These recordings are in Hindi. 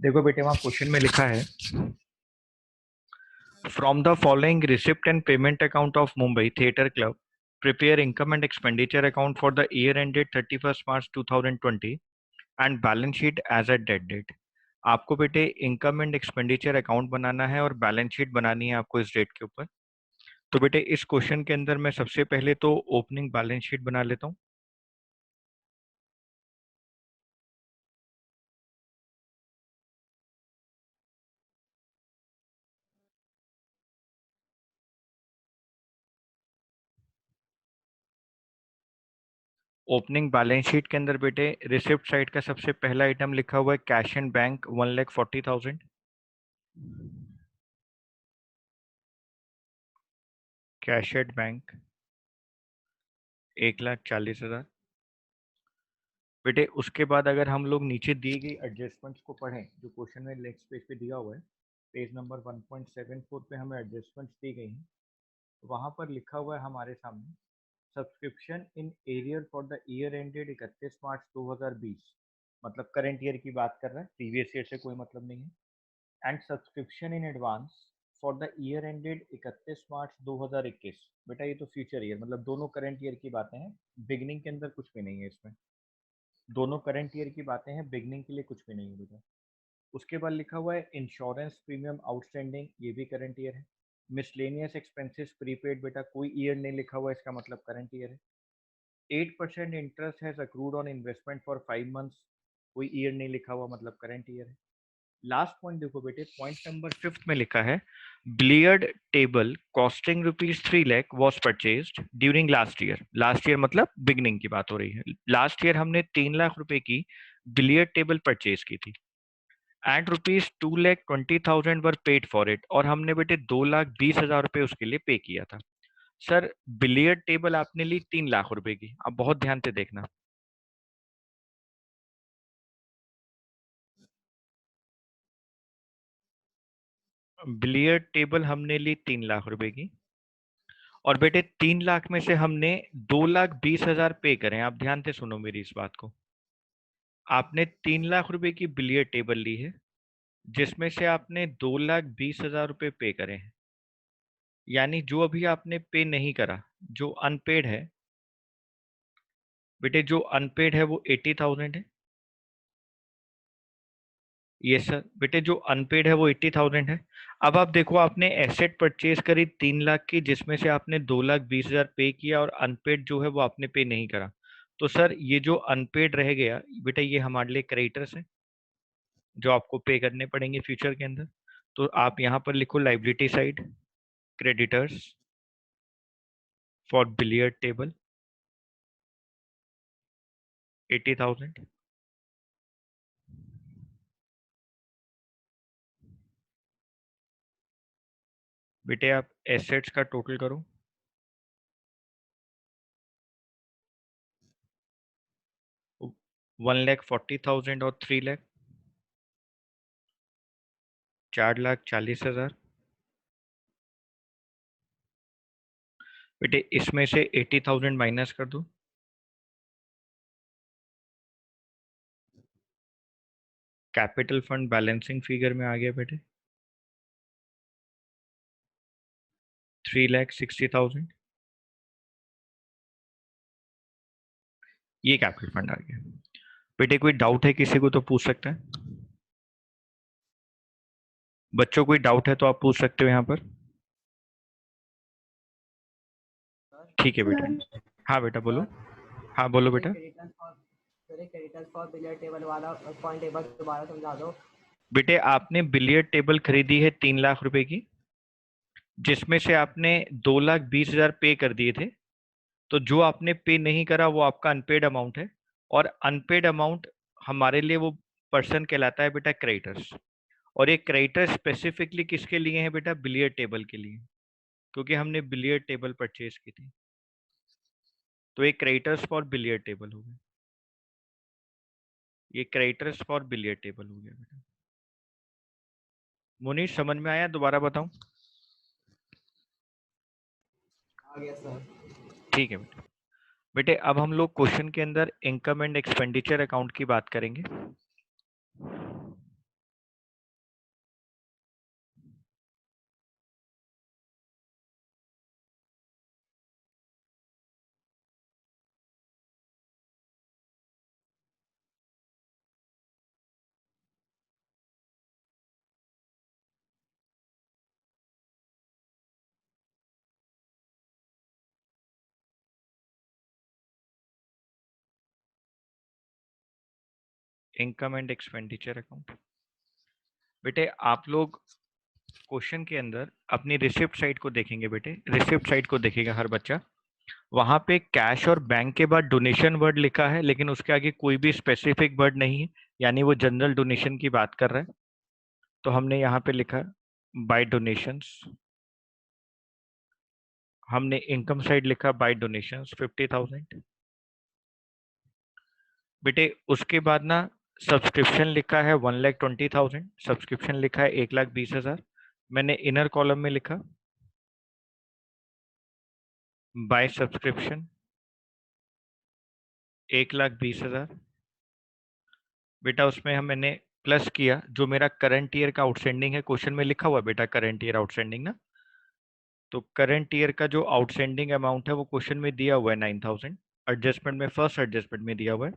देखो बेटे, वहाँ क्वेश्चन में लिखा है, from the following receipt and payment account of Mumbai theatre club prepare income and expenditure account for the year ended 31 March 2020 and balance sheet as at date date. आपको बेटे इनकम एंड एक्सपेंडिचर अकाउंट बनाना है और बैलेंस शीट बनानी है आपको इस डेट के ऊपर। तो बेटे इस क्वेश्चन के अंदर मैं सबसे पहले तो ओपनिंग बैलेंस शीट बना लेता हूँ। ओपनिंग बैलेंस शीट के अंदर बेटे रिसिप्ट साइड का सबसे पहला आइटम लिखा हुआ है cash and bank 1,40,000। Cash at bank 1,40,000। बेटे उसके बाद अगर हम लोग नीचे दी गई एडजस्टमेंट्स को पढ़ें, जो क्वेश्चन में नेक्स्ट पेज पे दिया हुआ है, पेज नंबर 1.74 पे हमें एडजस्टमेंट्स दी गई हैं। वहां पर लिखा हुआ है हमारे सामने, subscription in arrear for the year ended 31 March 2020, मतलब करंट ईयर की बात कर रहा है, प्रीवियस ईयर से कोई मतलब नहीं है। And subscription in advance for the year ended 31 मार्च 2021। बेटा ये तो फ्यूचर ईयर, मतलब दोनों करंट ईयर की बातें हैं, बिगनिंग के अंदर कुछ भी नहीं है इसमें। दोनों करंट ईयर की बातें हैं, बिगनिंग के लिए कुछ भी नहीं है बेटा। उसके बाद लिखा हुआ है इंश्योरेंस प्रीमियम आउटस्टैंडिंग, ये भी करंट ईयर है। मिसलेनियस एक्सपेंसेस प्रीपेड, बेटा कोई ईयर नहीं लिखा हुआ, इसका मतलब करंट ईयर है। 8% interest has accrued on investment for 5 months, कोई ईयर नहीं लिखा हुआ, मतलब करंट ईयर है। लास्ट पॉइंट देखो बेटे, पॉइंट नंबर 5 में लिखा है billiard table costing ₹3 lakh was purchased during last year. Last year मतलब बिगनिंग की बात हो रही है। लास्ट ईयर हमने 3 लाख रुपए की बिलियर्ड टेबल परचेज की थी and ₹2,20,000 were paid for it, और हमने बेटे 2,20,000 रुपए उसके लिए पे किया था। सर बिलियर्ड टेबल आपने ली 3 लाख रुपए की, अब बहुत ध्यान से देखना। बिलियर्ड टेबल हमने ली 3 लाख रुपए की, और बेटे 3 लाख में से हमने 2,20,000 पे करें। आप ध्यान से सुनो मेरी इस बात को। आपने 3 लाख रुपए की बिलियर्ड टेबल ली है, जिसमें से आपने 2,20,000 रुपए पे करे हैं। यानी जो अभी आपने पे नहीं करा, जो अनपेड है, बेटे जो अनपेड है वो 80,000 है। ये सर बेटे जो अनपेड है वो 80,000 है। अब आप देखो, आपने एसेट परचेज करी 3 लाख की, जिसमें से आपने 2,20,000 पे किया, और अनपेड जो है वो आपने पे नहीं करा। तो सर ये जो अनपेड रह गया बेटा, ये हमारे लिए क्रेडिटर्स है, जो आपको पे करने पड़ेंगे फ्यूचर के अंदर। तो आप यहाँ पर लिखो liability side, creditors for billiard table 80,000। बेटे आप एसेट्स का टोटल करो, 1,40,000 और 3 लाख, 4,40,000। बेटे इसमें से 80,000 माइनस कर दो, कैपिटल फंड बैलेंसिंग फिगर में आ गया बेटे 3,60,000। ये कैपिटल फंड आ गया। बेटे कोई डाउट है किसी को तो पूछ सकते हैं। बच्चों कोई डाउट है तो आप पूछ सकते हो यहाँ पर। ठीक है बेटा। हाँ बेटा बोलो। हाँ बोलो बेटा। क्रेडिटर्स फॉर बिलियर्ड टेबल वाला पॉइंट एक बार दोबारा समझा दो। बेटे आपने बिलियर्ड टेबल खरीदी है 3 लाख रुपए की, जिसमें से आपने 2,20,000 पे कर दिए थे। तो जो आपने पे नहीं करा वो आपका अनपेड अमाउंट है, और अनपेड अमाउंट हमारे लिए वो पर्सन कहलाता है बेटा क्रेडिटर्स। और ये क्रेडिटर स्पेसिफिकली किसके लिए है बेटा? बिलियर्ड टेबल के लिए, क्योंकि हमने बिलियर्ड टेबल परचेज की थी। तो ये क्रेडिटर्स फॉर बिलियर्ड टेबल हो गया, ये क्रेडिटर्स फॉर बिलियर्ड टेबल हो गया बेटा। मुनीष समझ में आया? दोबारा बताऊं? आ गया सर। ठीक है बेटा। बेटे अब हम लोग क्वेश्चन के अंदर इनकम एंड एक्सपेंडिचर अकाउंट की बात करेंगे। Income and expenditure account. बेटे आप लोग क्वेश्चन के अंदर अपनी रिसिप्ट साइड को देखेंगे, बेटे रिसिप्ट साइड को देखेगा हर बच्चा। वहां पे कैश और बैंक के बाद डोनेशन वर्ड लिखा है, लेकिन उसके आगे कोई भी स्पेसिफिक वर्ड नहीं है, यानी वो जनरल डोनेशन की बात कर रहा है। तो हमने यहाँ पे लिखा बाय डोनेशंस, हमने इनकम साइड लिखा बाय डोनेशंस 50,000। बेटे उसके बाद ना सब्सक्रिप्शन लिखा है 1,20,000, सब्सक्रिप्शन लिखा है 1,20,000। मैंने इनर कॉलम में लिखा बाय सब्सक्रिप्शन 1,20,000। बेटा उसमें हम मैंने प्लस किया जो मेरा करंट ईयर का आउटस्टैंडिंग है, क्वेश्चन में लिखा हुआ बेटा करंट ईयर आउटस्टैंडिंग ना। तो करंट ईयर का जो आउटस्टैंडिंग अमाउंट है वो क्वेश्चन में दिया हुआ है 9,000, एडजस्टमेंट में फर्स्ट एडजस्टमेंट में दिया हुआ है।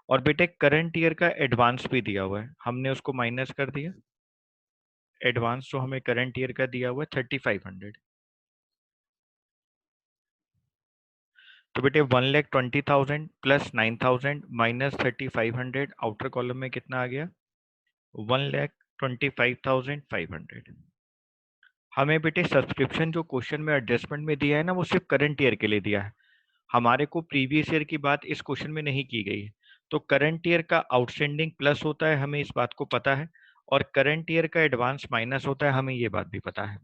और बेटे करंट ईयर का एडवांस भी दिया हुआ है, हमने उसको माइनस कर दिया। एडवांस जो हमें करंट ईयर का दिया हुआ है 3,500। तो बेटे 1,20,000 प्लस 9,000 माइनस 3,500, आउटर कॉलम में कितना आ गया 1,25,500। हमें बेटे सब्सक्रिप्शन जो क्वेश्चन में एडजस्टमेंट में दिया है ना वो सिर्फ करंट ईयर के लिए दिया है, हमारे को प्रीवियस ईयर की बात इस क्वेश्चन में नहीं की गई है। तो करंट ईयर का आउटस्टैंडिंग प्लस होता है, हमें इस बात को पता है, और करंट ईयर का एडवांस माइनस होता है, हमें ये बात भी पता है।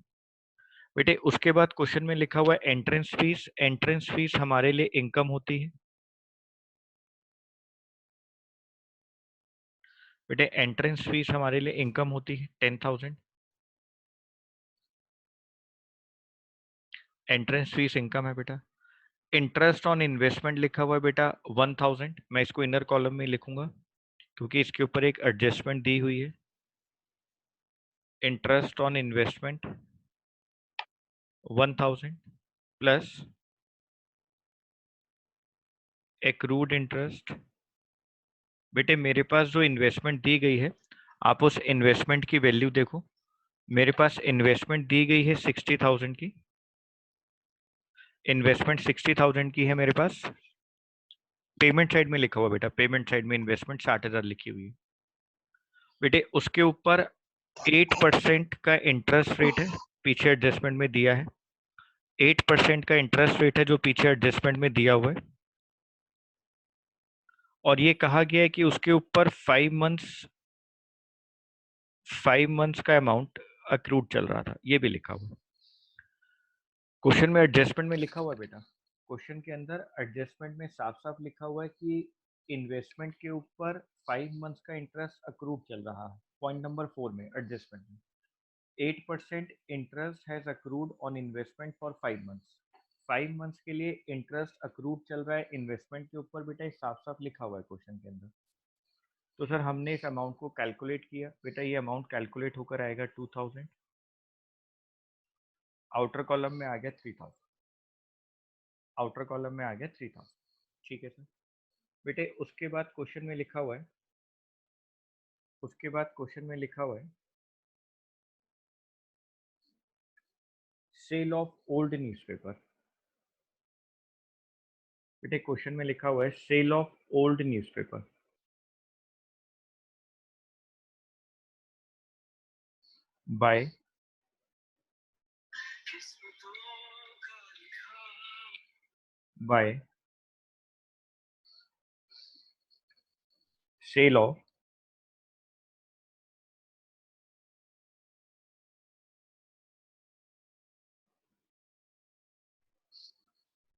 बेटे उसके बाद क्वेश्चन में लिखा हुआ है एंट्रेंस फीस, एंट्रेंस फीस हमारे लिए इनकम होती है। बेटे एंट्रेंस फीस हमारे लिए इनकम होती है 10,000। एंट्रेंस फीस इनकम है बेटा। इंटरेस्ट ऑन इन्वेस्टमेंट लिखा हुआ है बेटा 1,000, मैं इसको इनर कॉलम में लिखूंगा क्योंकि इसके ऊपर एक एडजस्टमेंट दी हुई है। Interest on investment 1,000 plus accrued interest. बेटे मेरे पास जो इन्वेस्टमेंट दी गई है, आप उस इन्वेस्टमेंट की वैल्यू देखो। मेरे पास इन्वेस्टमेंट दी गई है 60,000 की, इन्वेस्टमेंट 60,000 की है मेरे पास। पेमेंट साइड में लिखा हुआ बेटा, पेमेंट साइड में इन्वेस्टमेंट 60,000 लिखी हुई है। बेटे उसके ऊपर 8% का इंटरेस्ट रेट है, पीछे एडजस्टमेंट में दिया है। 8% का इंटरेस्ट रेट है जो पीछे एडजस्टमेंट में दिया हुआ है, और ये कहा गया है कि उसके ऊपर 5 मंथ्स का अमाउंट अक्रूड चल रहा था, ये भी लिखा हुआ। क्वेश्चन में एडजस्टमेंट में लिखा हुआ है बेटा, क्वेश्चन के अंदर एडजस्टमेंट में साफ साफ लिखा हुआ है कि इन्वेस्टमेंट के ऊपर 5 मंथ्स का इंटरेस्ट अक्रूड चल रहा है। पॉइंट नंबर 4 में एडजस्टमेंट में 8% interest has accrued on investment for 5 months. 5 months के लिए इंटरेस्ट अक्रूड चल रहा है इन्वेस्टमेंट के ऊपर, बेटा साफ साफ लिखा हुआ है क्वेश्चन के अंदर। तो सर हमने इस अमाउंट को कैलकुलेट किया, बेटा ये अमाउंट कैलकुलेट होकर आएगा 2,000। आउटर कॉलम में आ गया 3,000, आउटर कॉलम में आ गया 3,000। ठीक है सर। बेटे उसके बाद क्वेश्चन में लिखा हुआ है, उसके बाद क्वेश्चन में लिखा हुआ है सेल ऑफ ओल्ड न्यूज़पेपर। बेटे क्वेश्चन में लिखा हुआ है sale of old newspaper by by sale of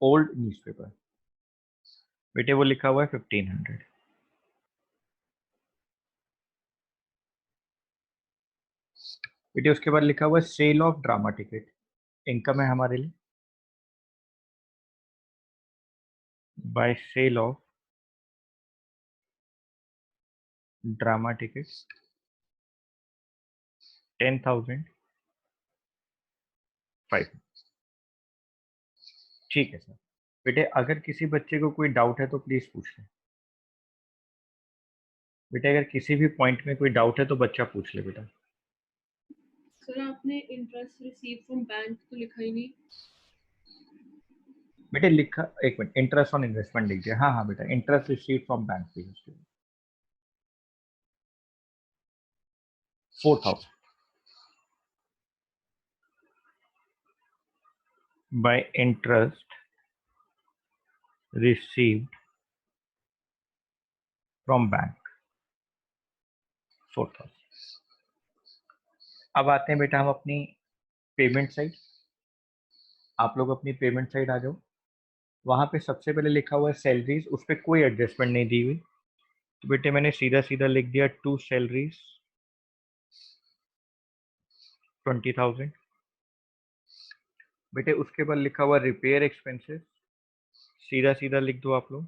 old newspaper. बेटे वो लिखा हुआ है 1,500। बेटे उसके बाद लिखा हुआ है sale of drama ticket, income है हमारे लिए, by sale of drama ticket 10,005। ठीक है सर। बेटे अगर किसी बच्चे को कोई डाउट है तो प्लीज पूछ ले। बेटे अगर किसी भी पॉइंट में कोई डाउट है तो बच्चा पूछ ले बेटा। सर आपने इंटरेस्ट रिसीव फ्रॉम बैंक तो लिखा ही नहीं। बेटे लिखा, एक मिनट, इंटरेस्ट ऑन इन्वेस्टमेंट लिख दिया। हाँ हाँ बेटा, इंटरेस्ट रिसीव फ्रॉम बैंक भी है। 4,000 by interest received from bank 4,000। अब आते हैं बेटा हम अपनी पेमेंट साइड। आप लोग अपनी पेमेंट साइड आ जाओ। वहां पे सबसे पहले लिखा हुआ है सैलरीज, उस पर कोई एडजस्टमेंट नहीं दी हुई, तो बेटे मैंने सीधा सीधा लिख दिया 2 सैलरीज 20,000। बेटे उसके बाद लिखा हुआ रिपेयर एक्सपेंसेस, सीधा सीधा लिख दो आप लोग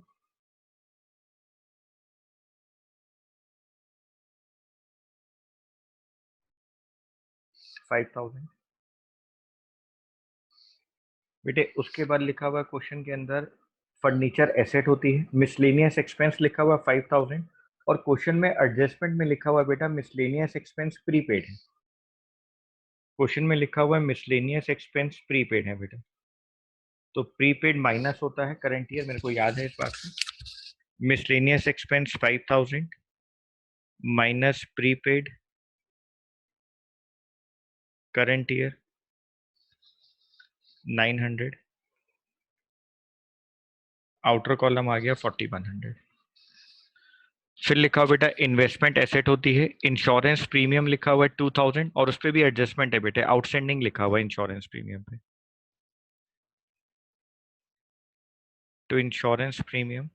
5,000। बेटे उसके बाद लिखा हुआ क्वेश्चन के अंदर फर्नीचर एसेट होती है, मिसलेनियस एक्सपेंस लिखा हुआ 5,000, और क्वेश्चन में एडजस्टमेंट में लिखा हुआ बेटा मिसलेनियस एक्सपेंस प्रीपेड है। क्वेश्चन में लिखा हुआ है मिसलेनियस एक्सपेंस प्रीपेड है बेटा, तो प्रीपेड माइनस होता है करंट ईयर, मेरे को याद है इस बात से। Miscellaneous expense 5,000 minus prepaid current year 900, outer column आ गया 4100। फिर लिखा हुआ बेटा इन्वेस्टमेंट एसेट होती है, इंश्योरेंस प्रीमियम लिखा हुआ है 2000, और उस पर भी एडजस्टमेंट है बेटे, आउटस्टैंडिंग लिखा हुआ है इंश्योरेंस प्रीमियम पे, तो insurance premium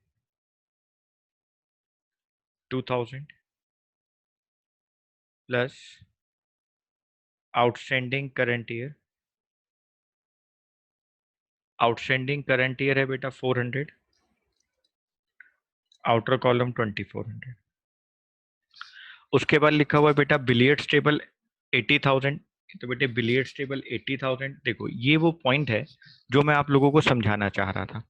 2000 plus outstanding current year, outstanding current year है बेटा 400, आउटर कॉलम 2400। उसके बाद लिखा हुआ है बेटा बिलियर्ड्स टेबल 80,000, तो बेटे बिलियर्ड्स टेबल 80,000। देखो ये वो पॉइंट है जो मैं आप लोगों को समझाना चाह रहा था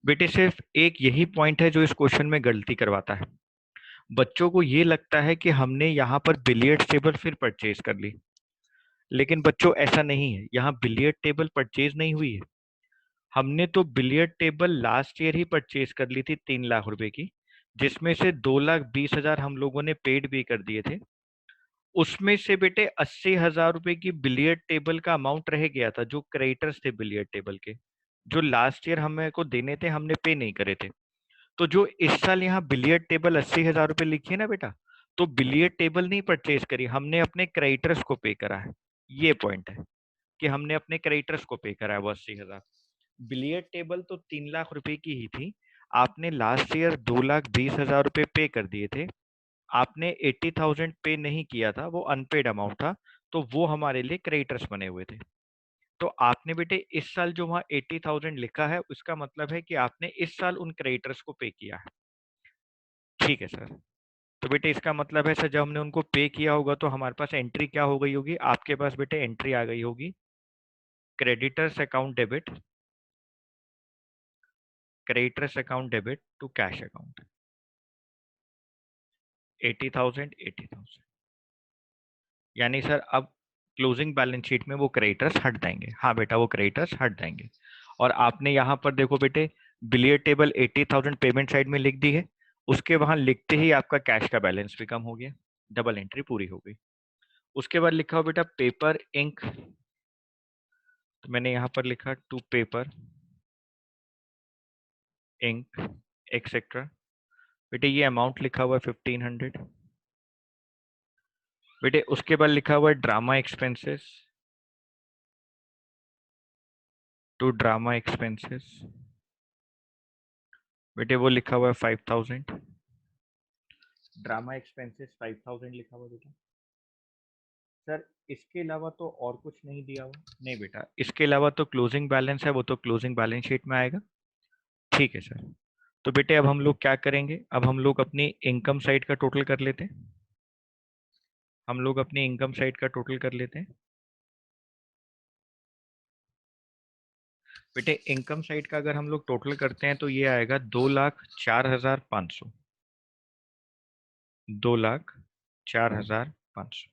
बेटे, सिर्फ एक यही पॉइंट है जो इस क्वेश्चन में गलती करवाता है। बच्चों को ये लगता है कि हमने यहाँ पर बिलियर्ड्स टेबल फिर परचेज कर ली, लेकिन बच्चों ऐसा नहीं है, यहाँ बिलियर्ड टेबल परचेज नहीं हुई है। हमने तो बिलियर्ड टेबल लास्ट ईयर ही परचेज कर ली थी 3 लाख रुपए की, जिसमें से 2,20,000 हम लोगों ने पेड भी कर दिए थे। उसमें से बेटे 80,000 रुपए की बिलियर्ड टेबल का अमाउंट रह गया था, जो क्रेडिटर्स थे बिलियर्ड टेबल के, जो लास्ट ईयर हमें को देने थे, हमने पे नहीं करे थे। तो जो इस साल यहाँ बिलियर्ड टेबल 80,000 रुपए लिखी है ना बेटा, तो बिलियर्ड टेबल नहीं परचेज करी, हमने अपने क्रेडिटर्स को पे करा है। ये पॉइंट है कि हमने अपने क्रेडिटर्स को पे करा है वो 80,000। बिलियर्ड टेबल तो 3 लाख रुपए की ही थी, आपने लास्ट ईयर 2,20,000 रुपए पे कर दिए थे, आपने 80,000 पे नहीं किया था, वो अनपेड अमाउंट था, तो वो हमारे लिए क्रेडिटर्स बने हुए थे। तो आपने बेटे इस साल जो वहां 80,000 लिखा है, उसका मतलब है कि आपने इस साल उन क्रेडिटर्स को पे किया है। ठीक है सर, तो बेटे इसका मतलब है सर जब हमने उनको पे किया होगा तो हमारे पास एंट्री क्या हो गई होगी, आपके पास बेटे एंट्री आ गई होगी creditors account debit, creditors account debit to cash account 80,000 80,000। यानी सर अब क्लोजिंग बैलेंस शीट में वो क्रेडिटर्स हट जाएंगे। हाँ बेटा वो क्रेडिटर्स हट जाएंगे। और आपने यहाँ पर देखो बेटे बिलियर्ड टेबल 80,000 पेमेंट साइड में लिख दी है, उसके वहां लिखते ही आपका कैश का बैलेंस भी कम हो गया, डबल एंट्री पूरी हो गई। उसके बाद लिखा हो बेटा पेपर इंक, तो मैंने यहाँ पर लिखा टू पेपर इंक एक्सेट्रा। बेटे ये अमाउंट लिखा हुआ है 1,500। बेटे उसके बाद लिखा हुआ है drama expenses to drama expenses, बेटे वो लिखा हुआ है 5,000। ड्रामा एक्सपेंसेस 5,000 लिखा हुआ बेटा। सर इसके अलावा तो और कुछ नहीं दिया हुआ? नहीं बेटा, इसके अलावा तो क्लोजिंग बैलेंस है, वो तो क्लोजिंग बैलेंस शीट में आएगा। ठीक है सर, तो बेटे अब हम लोग क्या करेंगे, अब हम लोग अपनी इनकम साइड का टोटल कर लेते हैं। हम लोग अपनी इनकम साइड का टोटल कर लेते हैं। बेटे इनकम साइड का अगर हम लोग टोटल करते हैं तो ये आएगा 2,04,500, 2,04,500,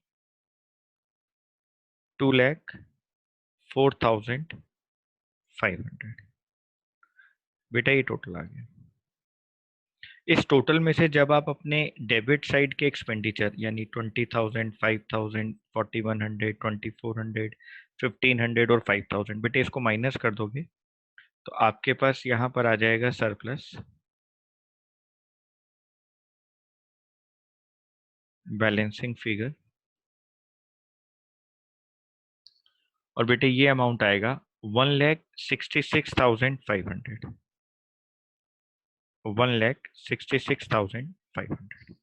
2,04,500। बेटा ये टोटल आ गया। इस टोटल में से जब आप अपने डेबिट साइड के एक्सपेंडिचर यानी 20,000, 5,000, 4,100, 2,400, 1,500 और 5,000 बेटे इसको माइनस कर दोगे तो आपके पास यहाँ पर आ जाएगा सरप्लस बैलेंसिंग फिगर, और बेटे ये अमाउंट आएगा 1,66,500, 1,66,500।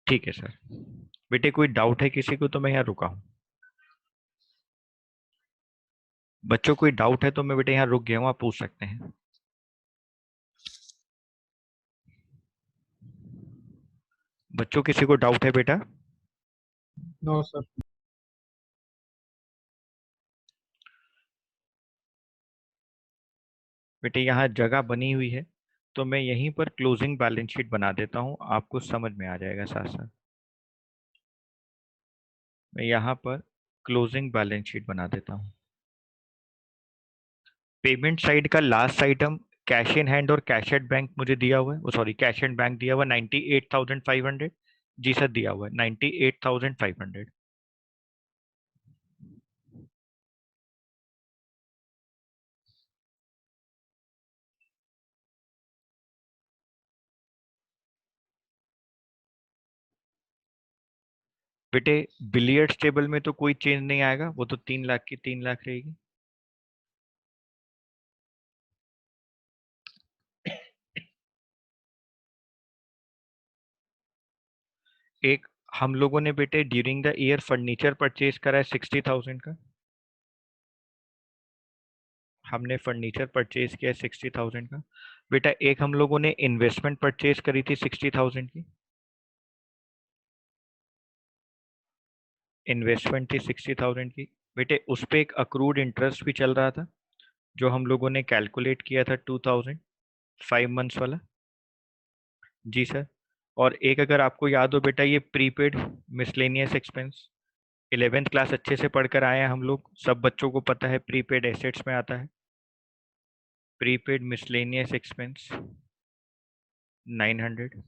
ठीक है सर। बेटे कोई डाउट है किसी को तो मैं यहाँ रुका हूँ। बच्चों कोई डाउट है तो मैं बेटे यहाँ रुक गया हूँ, आप पूछ सकते हैं। बच्चों किसी को डाउट है बेटा? No sir. बेटे यहाँ जगह बनी हुई है तो मैं यहीं पर क्लोजिंग बैलेंस शीट बना देता हूँ, आपको समझ में आ जाएगा साथ साथ। मैं यहाँ पर क्लोजिंग बैलेंस शीट बना देता हूँ। पेमेंट साइड का last item cash in hand और कैश एट बैंक मुझे दिया हुआ है, वो सॉरी कैश एट बैंक दिया हुआ 98,500। जी सर दिया हुआ है 98,500। बेटे बिलियर्ड्स टेबल में तो कोई चेंज नहीं आएगा, वो तो 3 लाख की 3 लाख रहेगी। एक हम लोगों ने बेटे during the year furniture purchase करा है 60,000 का। हमने फर्नीचर परचेज किया है 60,000 का। बेटा एक हम लोगों ने इन्वेस्टमेंट परचेज करी थी 60,000 की, इन्वेस्टमेंट थी 60,000 की। बेटे उस पे एक अक्रूड इंटरेस्ट भी चल रहा था जो हम लोगों ने कैलकुलेट किया था 2,000, 5 मंथ्स वाला। जी सर। और एक अगर आपको याद हो बेटा ये prepaid miscellaneous expense, 11th class अच्छे से पढ़कर आए हैं हम लोग, सब बच्चों को पता है प्रीपेड एसेट्स में आता है। Prepaid miscellaneous expense 900।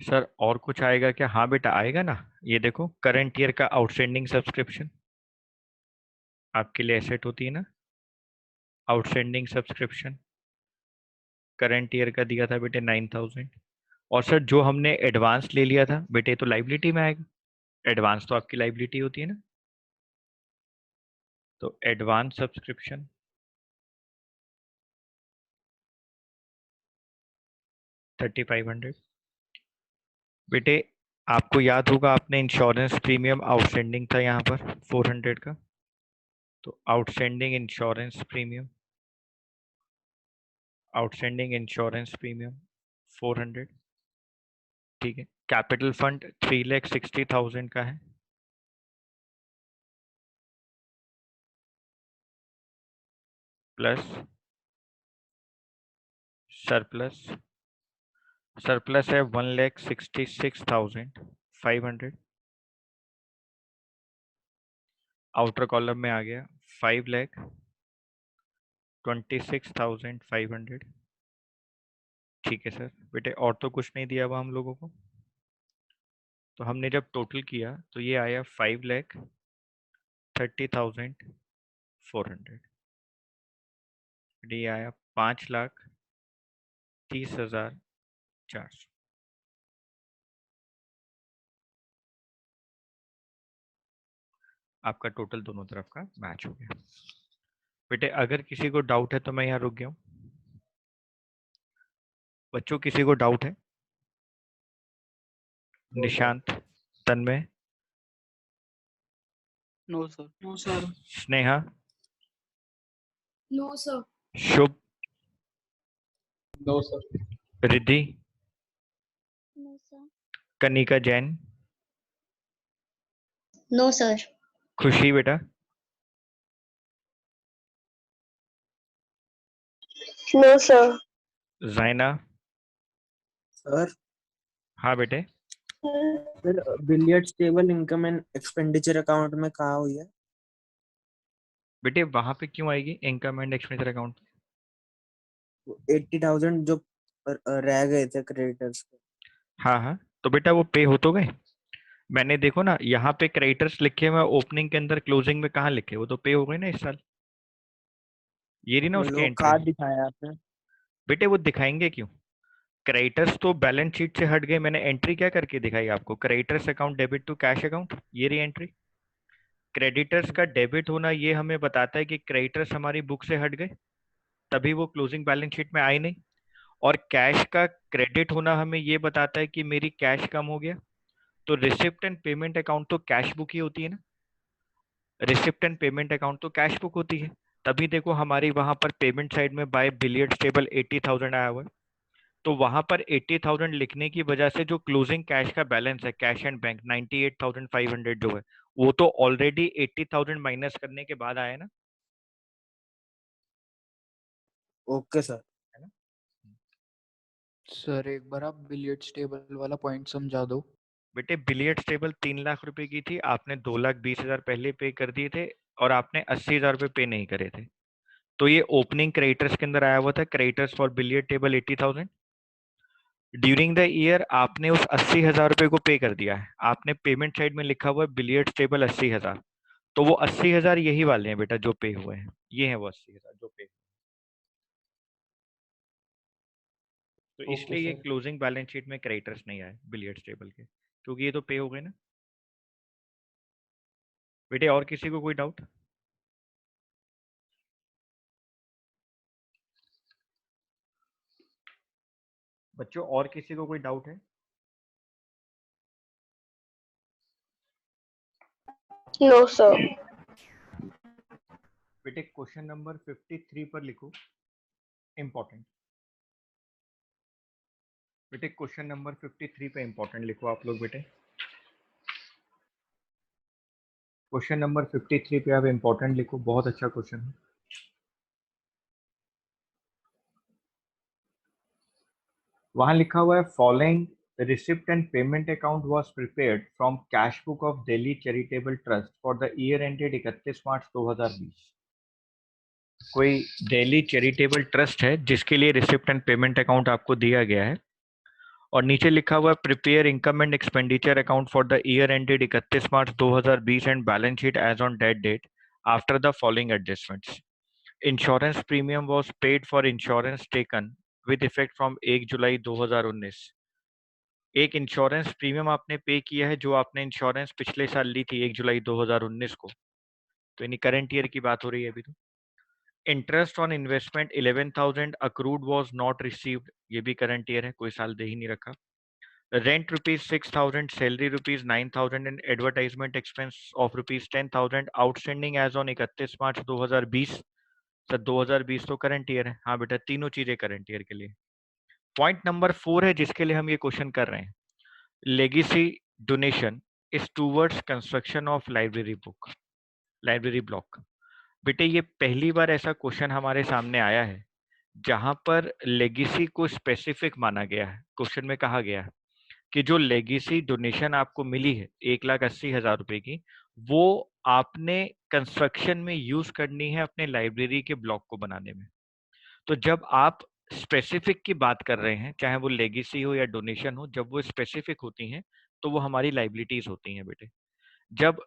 सर और कुछ आएगा क्या? हाँ बेटा आएगा ना, ये देखो करंट ईयर का आउटस्टैंडिंग सब्सक्रिप्शन आपके लिए एसेट होती है ना, आउटस्टैंडिंग सब्सक्रिप्शन करंट ईयर का दिया था बेटे 9,000। और सर जो हमने एडवांस ले लिया था बेटे तो लाइबिलिटी में आएगा, एडवांस तो आपकी लाइबिलिटी होती है ना, तो एडवांस सब्सक्रिप्शन 3,500। बेटे आपको याद होगा आपने इंश्योरेंस प्रीमियम आउटस्टैंडिंग था यहाँ पर 400 का, तो outstanding insurance premium, outstanding insurance premium 400। ठीक है। कैपिटल फंड 3,60,000 का है, प्लस सरप्लस, सरप्लस है 1,66,500। आउटर कॉलम में आ गया 5,26,500। ठीक है सर। बेटे और तो कुछ नहीं दिया हुआ हम लोगों को, तो हमने जब टोटल किया तो ये आया 5,30,400। ये आया 5,30,400। आपका टोटल दोनों तरफ का मैच हो गया। बेटे अगर किसी को डाउट है तो मैं यहाँ रुक गया हूँ। बच्चों किसी को डाउट है? Nishant, Tanmay, no sir. No sir. Sneha, no sir. Shubh, no sir. Riddhi, no sir. Kanika Jain, no sir. Khushi बेटा, नो सर। जाइना। सर हाँ बेटे। Sir billiards table income and expenditure account में कहाँ हुई है? बेटे वहां पे क्यों आएगी इनकम एंड एक्सपेंडिचर अकाउंट? 80,000 जो रह गए थे क्रेडिटर्स के। हाँ हाँ, तो बेटा वो पे हो तो गए। मैंने देखो ना यहाँ पे क्रेडिटर्स लिखे हुए ओपनिंग के अंदर, क्लोजिंग में कहाँ लिखे, वो तो पे हो गए ना इस साल। ये रही ना उसकी वो एंट्री। कार्ड दिखाया आपने। बेटे वो दिखाएंगे क्यों, क्रेडिटर्स तो बैलेंस शीट से हट गए। मैंने एंट्री क्या करके दिखाई आपको, creditors account debit to cash account, ये रही एंट्री। क्रेडिटर्स का डेबिट होना ये हमें बताता है कि क्रेडिटर्स हमारी बुक से हट गए, तभी वो क्लोजिंग बैलेंस शीट में आए नहीं। और कैश का क्रेडिट होना हमें ये बताता है कि मेरी कैश कम हो गया। तो रिसिप्ट एंड पेमेंट अकाउंट तो कैश बुक ही होती है ना, रिसिप्ट एंड पेमेंट अकाउंट तो कैश बुक होती है। तभी देखो हमारी वहां पर पेमेंट साइड में बाय बिलियर्ड्स टेबल 80,000 आया हुआ है। तो वहां पर 80,000 लिखने की वजह से जो क्लोजिंग कैश का बैलेंस है कैश एंड बैंक 98,500 जो है, वो तो ऑलरेडी 80,000 माइनस करने के बाद आया ना, ओके सर। है ना। सर एक बार आप बिलियर्ड्स टेबल वाला पॉइंट समझा दो। बेटे बिलियर्ड्स टेबल 3 लाख रुपए की थी, आपने 2,20,000 पहले पे कर दिए थे और आपने 80,000 रुपए पे नहीं करे थे। तो ये ओपनिंग क्रेडिटर्स के अंदर आया हुआ था, creditors for billiard table 80,000। During the year आपने उस 80,000 रुपए को पे कर दिया है, आपने पेमेंट साइड में लिखा हुआ है बिलियर्ड्स टेबल 80,000। तो वो 80,000 यही वाले हैं बेटा जो पे हुए हैं, ये हैं वो 80,000 जो पे। तो ओके इसलिए ये सर। क्लोजिंग बैलेंस शीट में क्रेडिटर्स नहीं आए बिलियर्ड्स टेबल के, क्योंकि ये तो पे हो गए ना। बेटे और किसी को कोई डाउट? बच्चों और किसी को कोई डाउट है? No, sir. बेटे क्वेश्चन नंबर 53 पर लिखो इंपॉर्टेंट। बेटे क्वेश्चन नंबर 53 पे इंपॉर्टेंट लिखो आप लोग बेटे। क्वेश्चन नंबर 53 पे आप इंपॉर्टेंट लिखो, बहुत अच्छा क्वेश्चन है। वहां लिखा हुआ है following receipt and payment account was prepared from cash book of Delhi charitable trust for the year ended 31 March 2020। कोई दिल्ली चैरिटेबल ट्रस्ट है जिसके लिए रिसिप्ट एंड पेमेंट अकाउंट आपको दिया गया है, और नीचे लिखा हुआ है prepare income and expenditure account for the year ended 31 March 2020 and balance sheet as on date date after the following adjustments. Insurance premium was paid for insurance taken with effect from 1 July 2019। एक इंश्योरेंस प्रीमियम आपने पे किया है जो आपने इंश्योरेंस पिछले साल ली थी 1 जुलाई 2019 को, तो यानी करंट ईयर की बात हो रही है अभी। तो interest on investment 11,000 accrued was not received, ये भी करंट ईयर है, कोई साल दे ही नहीं रखा। Rent ₹6,000, salary ₹9,000 and advertisement expense of ₹10,000 outstanding as on 31 March 2020। Sir 2020 तो करंट ईयर है, हाँ बेटा तीनों चीजें करंट ईयर के लिए। पॉइंट नंबर 4 है जिसके लिए हम ये क्वेश्चन कर रहे हैं, legacy donation is towards construction of library book, library block. बेटे ये पहली बार ऐसा क्वेश्चन हमारे सामने आया है जहां पर लेगेसी को स्पेसिफिक माना गया है। क्वेश्चन में कहा गया है कि जो लेगेसी डोनेशन आपको मिली है 1,80,000 रुपए की, वो आपने कंस्ट्रक्शन में यूज करनी है अपने लाइब्रेरी के ब्लॉक को बनाने में। तो जब आप स्पेसिफिक की बात कर रहे हैं, चाहे वो लेगेसी हो या डोनेशन हो, जब वो स्पेसिफिक होती हैं तो वो हमारी लाइबिलिटीज होती हैं बेटे। जब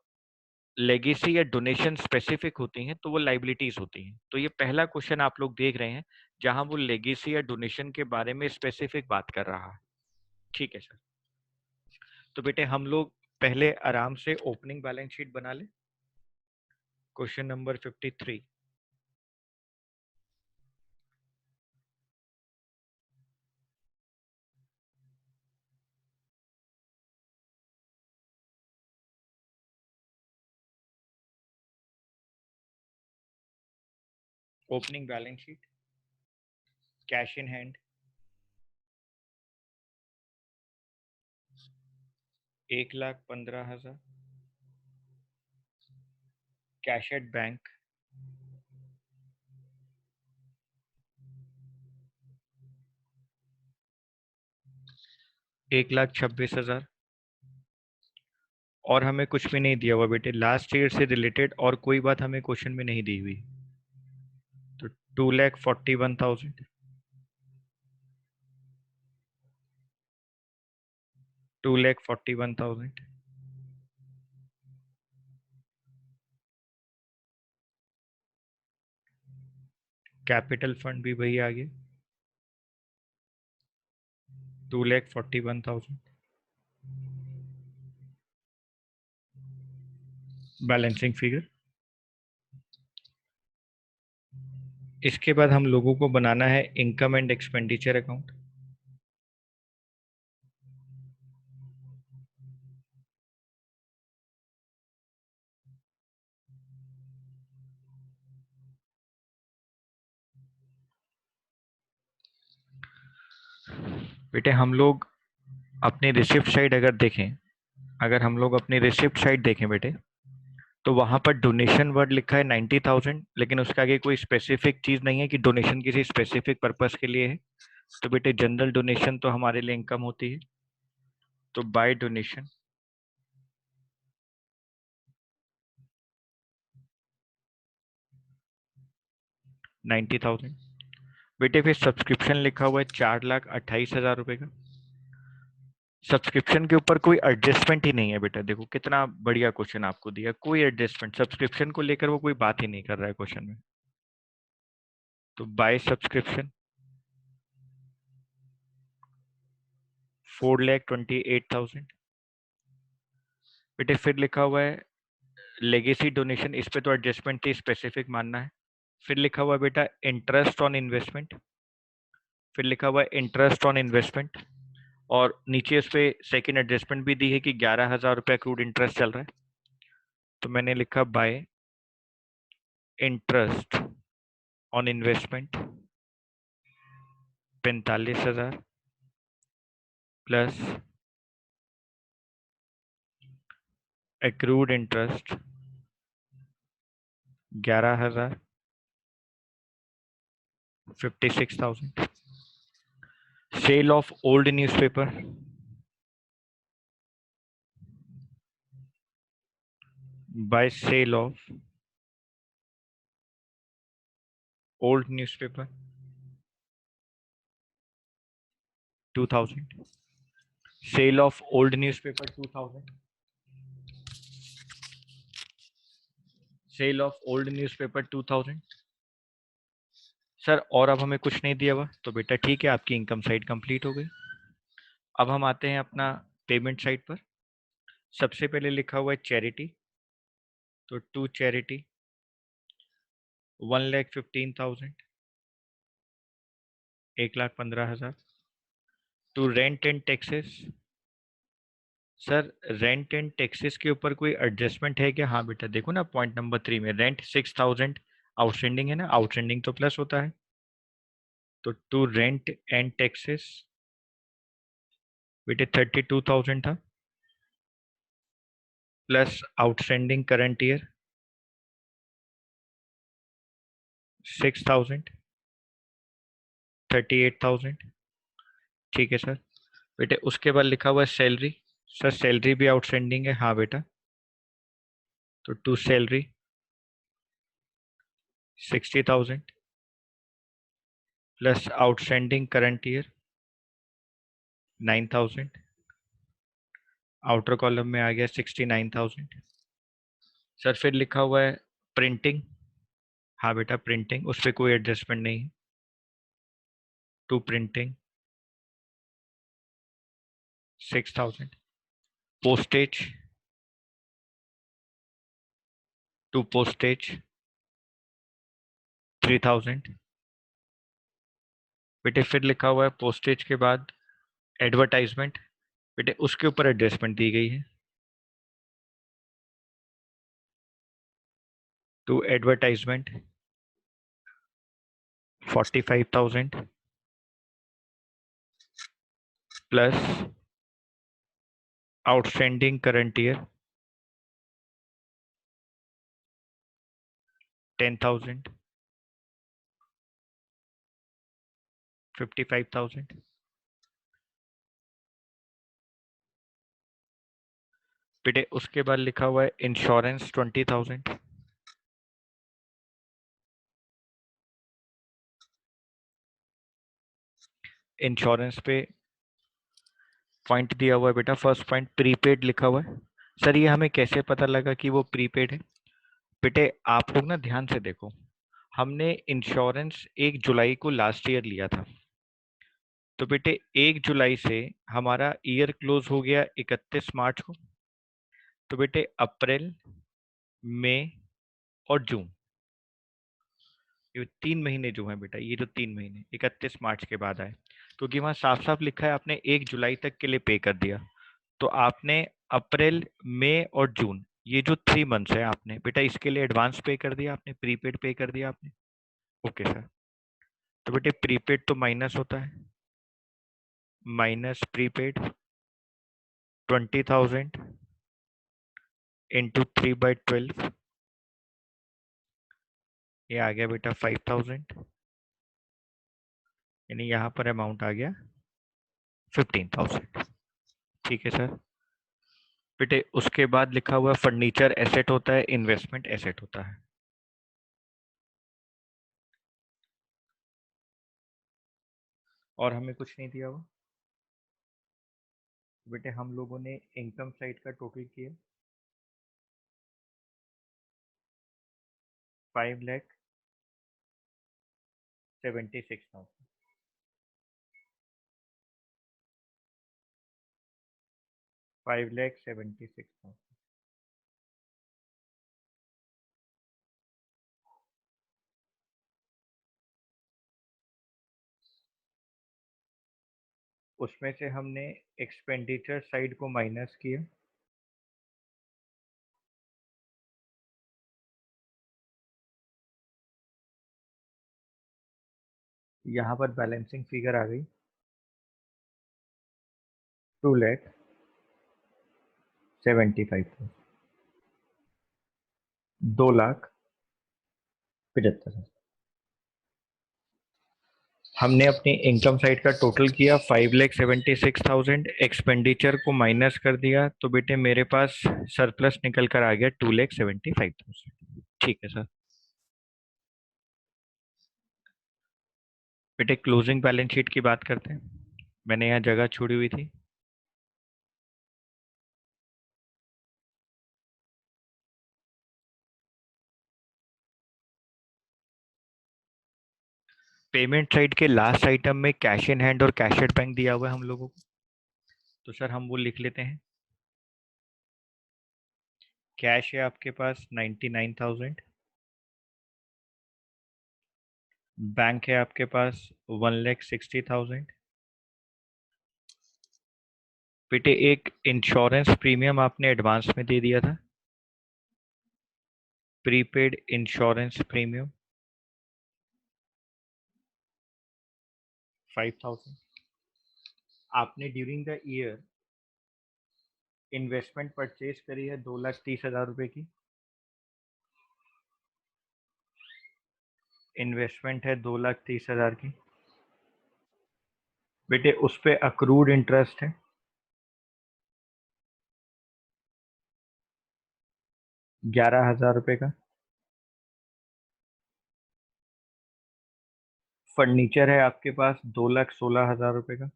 लेगेसी या डोनेशन स्पेसिफिक होती हैं तो वो लाइबिलिटीज होती हैं। तो ये पहला क्वेश्चन आप लोग देख रहे हैं जहां वो लेगेसी या डोनेशन के बारे में स्पेसिफिक बात कर रहा है। ठीक है सर, तो बेटे हम लोग पहले आराम से ओपनिंग बैलेंस शीट बना ले। Question number 53। Opening balance sheet, cash in hand 1,15,000, cash at bank 1,26,000, और हमें कुछ भी नहीं दिया हुआ बेटे, लास्ट ईयर से रिलेटेड और कोई बात हमें क्वेश्चन में नहीं दी हुई। तो 2,41,000, 2,41,000। कैपिटल फंड भी वही आ गया 2,41,000। Balancing figure. इसके बाद हम लोगों को बनाना है इनकम एंड एक्सपेंडिचर अकाउंट। बेटे हम लोग अपनी रिसिप्ट साइड अगर देखें, अगर हम लोग अपनी रिसिप्ट साइड देखें बेटे, तो वहां पर डोनेशन वर्ड लिखा है 90,000, लेकिन उसके आगे कोई स्पेसिफिक चीज नहीं है कि डोनेशन किसी स्पेसिफिक पर्पस के लिए है। तो बेटे जनरल डोनेशन तो हमारे लिए इनकम होती है, तो बाय डोनेशन 90,000। बेटे फिर सब्सक्रिप्शन लिखा हुआ है 4,28,000 रुपए का। सब्सक्रिप्शन के ऊपर कोई एडजस्टमेंट ही नहीं है बेटा। देखो कितना बढ़िया क्वेश्चन आपको दिया, कोई एडजस्टमेंट सब्सक्रिप्शन को लेकर वो कोई बात ही नहीं कर रहा है क्वेश्चन में। तो बाय सब्सक्रिप्शन 4,28,000। बेटे फिर लिखा हुआ है लेगेसी डोनेशन, इस पे तो एडजस्टमेंट थी, स्पेसिफिक मानना है। फिर लिखा हुआ है बेटा इंटरेस्ट ऑन इन्वेस्टमेंट, फिर लिखा हुआ है इंटरेस्ट ऑन इन्वेस्टमेंट, और नीचे उस पे सेकेंड एडजस्टमेंट भी दी है कि 11,000 रुपये अक्रूड इंटरेस्ट चल रहा है। तो मैंने लिखा bye interest on investment 45,000 plus accrued interest 11,000 56,000। Sale of old newspaper by sale of old newspaper 2,000। Sale of old newspaper 2,000। Sale of old newspaper 2,000। Sir और अब हमें कुछ नहीं दिया हुआ, तो बेटा ठीक है, आपकी इनकम साइड कंप्लीट हो गई। अब हम आते हैं अपना पेमेंट साइड पर। सबसे पहले लिखा हुआ है चैरिटी, तो to charity 1,15,000 1,15,000। To rent and taxes, sir rent and taxes के ऊपर कोई एडजस्टमेंट है क्या? हाँ बेटा देखो ना, पॉइंट नंबर 3 में रेंट 6,000 आउटस्टैंडिंग है ना, आउटस्टैंडिंग तो प्लस होता है। तो टू रेंट एंड टैक्सेस बेटे 32,000 था, प्लस आउटस्टैंडिंग करंट ईयर 6,000 38,000। ठीक है सर। बेटे उसके बाद लिखा हुआ है सैलरी, सर सैलरी भी आउटस्टैंडिंग है। हाँ बेटा, तो to salary 60,000 plus outstanding current year 9,000। Outer column में आ गया 69,000। सर फिर लिखा हुआ है प्रिंटिंग, हाँ बेटा प्रिंटिंग, उस पर कोई एडजस्टमेंट नहीं है। To printing 6,000। Postage to postage 3,000। बेटे फिर लिखा हुआ है पोस्टेज के बाद एडवर्टाइजमेंट, बेटे उसके ऊपर एडजस्टमेंट दी गई है। To advertisement 45,000 plus outstanding current year 10,000 55,000। बेटे उसके बाद लिखा हुआ है इंश्योरेंस 20,000। इंश्योरेंस पे पॉइंट दिया हुआ है बेटा, फर्स्ट पॉइंट प्रीपेड लिखा हुआ है। सर ये हमें कैसे पता लगा कि वो प्रीपेड है? बेटे आप लोग ना ध्यान से देखो, हमने इंश्योरेंस 1 जुलाई को लास्ट ईयर लिया था, तो बेटे 1 जुलाई से हमारा ईयर क्लोज हो गया 31 मार्च को। तो बेटे अप्रैल, मई और जून, ये 3 महीने जो है बेटा, ये जो 3 महीने 31 मार्च के बाद आए, क्योंकि वहां साफ साफ लिखा है आपने 1 जुलाई तक के लिए पे कर दिया, तो आपने अप्रैल, मई और जून, ये जो 3 मंथ्स है आपने बेटा इसके लिए एडवांस पे कर दिया, आपने प्रीपेड पे कर दिया आपने। ओके सर, तो बेटे प्रीपेड तो माइनस होता है, माइनस प्रीपेड 20,000 इंटू 3/12, ये आ गया बेटा 5,000, यानी यहाँ पर अमाउंट आ गया 15,000। ठीक है सर। बेटे उसके बाद लिखा हुआ फर्नीचर एसेट होता है, इन्वेस्टमेंट एसेट होता है। और हमें कुछ नहीं दिया हुआ बेटे, हम लोगों ने इनकम साइड का टोटल किया 5,76,000, 5,76,000। उसमें से हमने एक्सपेंडिचर साइड को माइनस किया, यहाँ पर बैलेंसिंग फिगर आ गई 2,75,000, 2,75,000। हमने अपनी इनकम साइड का टोटल किया 5,76,000, एक्सपेंडिचर को माइनस कर दिया, तो बेटे मेरे पास सरप्लस निकल कर आ गया 2,75,000। ठीक है सर। बेटे क्लोजिंग बैलेंस शीट की बात करते हैं, मैंने यहाँ जगह छोड़ी हुई थी। पेमेंट साइड के लास्ट आइटम में कैश इन हैंड और कैश एट बैंक दिया हुआ है हम लोगों को, तो सर हम वो लिख लेते हैं। कैश है आपके पास 99,000, बैंक है आपके पास 1,60,000। बेटे एक इंश्योरेंस प्रीमियम आपने एडवांस में दे दिया था, प्रीपेड इंश्योरेंस प्रीमियम 5,000। आपने during the year investment purchase करी है 2,30,000 रुपए की, इन्वेस्टमेंट है 2,30,000 की। बेटे उस पे अक्रूड इंटरेस्ट है 11,000 रुपए का। फर्नीचर है आपके पास 2,16,000 रुपए का।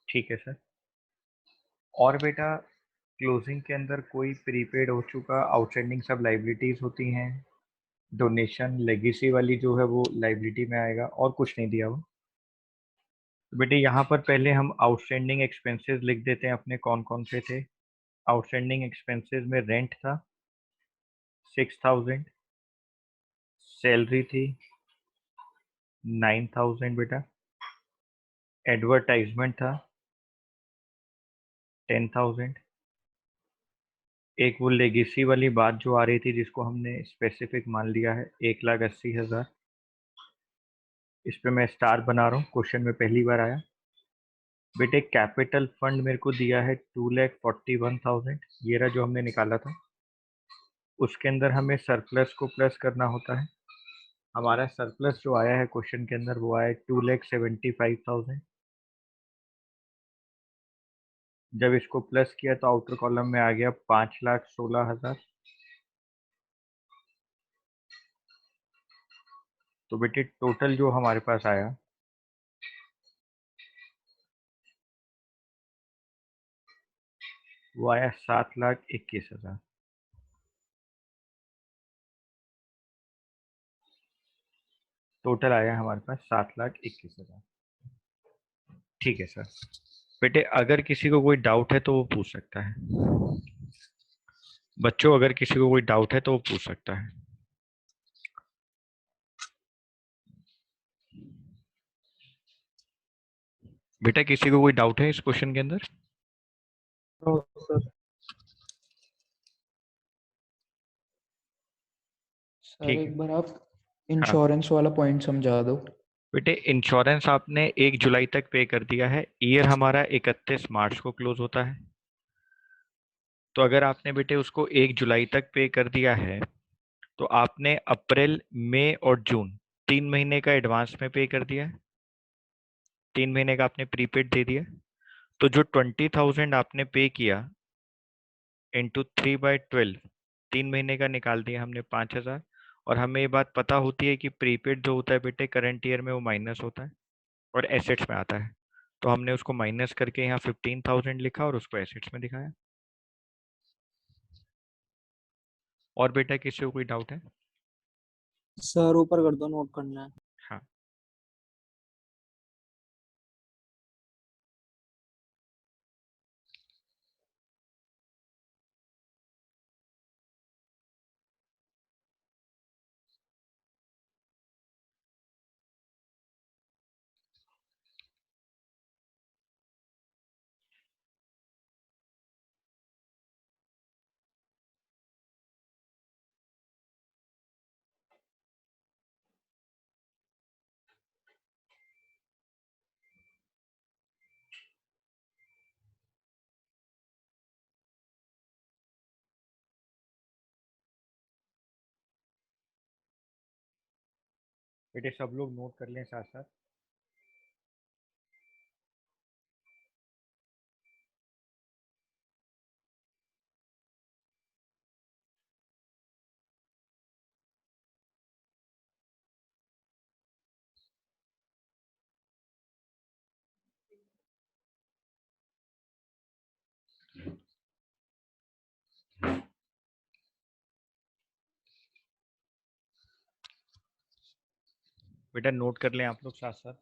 ठीक है सर। और बेटा क्लोजिंग के अंदर कोई प्रीपेड हो चुका आउटस्टैंडिंग सब लाइबिलिटीज होती हैं, डोनेशन लेगेसी वाली जो है वो लाइबिलिटी में आएगा, और कुछ नहीं दिया हुआ। तो बेटे यहाँ पर पहले हम आउटस्टैंडिंग एक्सपेंसेस लिख देते हैं अपने, कौन कौन से थे। आउटस्टैंडिंग एक्सपेंसेस में रेंट था 6,000, सैलरी थी 9,000 बेटा, एडवर्टाइजमेंट था 10,000, एक वो लेगेसी वाली बात जो आ रही थी जिसको हमने स्पेसिफिक मान लिया है 1,80,000, इस पे मैं स्टार बना रहा हूँ, क्वेश्चन में पहली बार आया। बेटे कैपिटल फंड मेरे को दिया है 2,41,000, ये रहा जो हमने निकाला था। उसके अंदर हमें सरप्लस को प्लस करना होता है, हमारा सरप्लस जो आया है क्वेश्चन के अंदर वो आया 2,75,000। जब इसको प्लस किया तो आउटर कॉलम में आ गया 5,16,000। तो बेटे टोटल जो हमारे पास आया वो आया 7,21,000। टोटल आया हमारे पास 7,21,000। ठीक है सर। बेटे अगर किसी को कोई डाउट है तो वो पूछ सकता है। बच्चों अगर किसी को कोई डाउट है तो वो पूछ सकता है। बेटा किसी को कोई डाउट है इस क्वेश्चन के अंदर? No sir. सर ठीक है। एक बार आप हाँ इंश्योरेंस वाला पॉइंट समझा दो। बेटे इंश्योरेंस आपने 1 जुलाई तक पे कर दिया है। ईयर हमारा 31 मार्च को क्लोज होता है। तो अगर आपने बेटे उसको 1 जुलाई तक पे कर दिया है तो आपने अप्रैल, मई और जून 3 महीने का एडवांस में पे कर दिया है। 3 महीने का आपने प्रीपेड दे दिया। तो जो 20,000 आपने पे किया इंटू 3/12, 3 महीने का निकाल दिया हमने 5,000। और हमें ये बात पता होती है कि प्रीपेड जो होता है बेटे करंट ईयर में वो माइनस होता है और एसेट्स में आता है। तो हमने उसको माइनस करके यहाँ 15,000 लिखा और उसको एसेट्स में दिखाया। और बेटा किसी को कोई डाउट है? सर ऊपर कर दो, नोट करना है। हाँ बेटे सब लोग नोट कर लें साथ साथ। बेटा नोट कर लें आप लोग साथ साथ।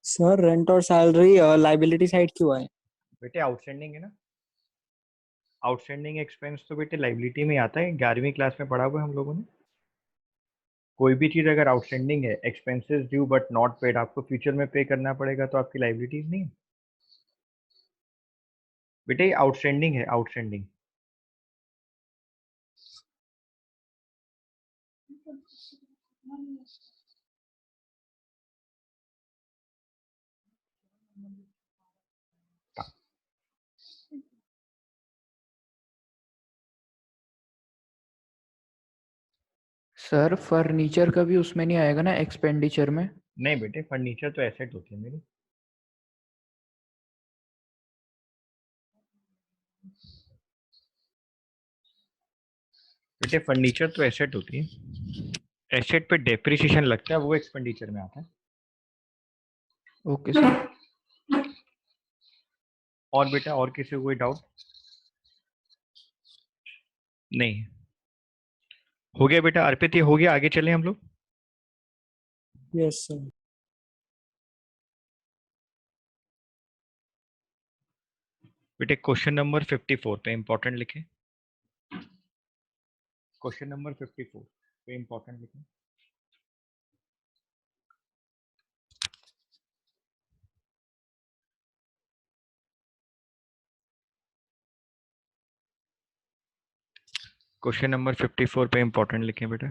सर रेंट और सैलरी लाइबिलिटी साइड क्यों है? बेटे आउटस्टैंडिंग है ना। आउटस्टैंडिंग एक्सपेंस तो बेटे लाइबिलिटी में आता है, 11वीं क्लास में पढ़ा हुआ है हम लोगों ने। कोई भी चीज अगर आउटस्टैंडिंग है, expenses due but not paid, आपको फ्यूचर में पे करना पड़ेगा, तो आपकी लाइबिलिटीज नहीं है बेटे। आउटस्टैंडिंग है, आउटस्टैंडिंग। सर फर्नीचर का भी उसमें नहीं आएगा ना एक्सपेंडिचर में? नहीं बेटे फर्नीचर तो एसेट होती है मेरी। बेटे फर्नीचर तो एसेट होती है। एसेट पे डेप्रिसिएशन लगता है, वो एक्सपेंडिचर में आता है। Okay sir. और बेटा और किसी को कोई डाउट? नहीं हो गया बेटा। अर्पित ये हो गया, आगे चले हम लोग। Yes sir. बेटे क्वेश्चन नंबर 54 पे इंपॉर्टेंट लिखे। क्वेश्चन नंबर 54 पे इंपॉर्टेंट लिखे। क्वेश्चन नंबर 54 पे इंपॉर्टेंट लिखें बेटा।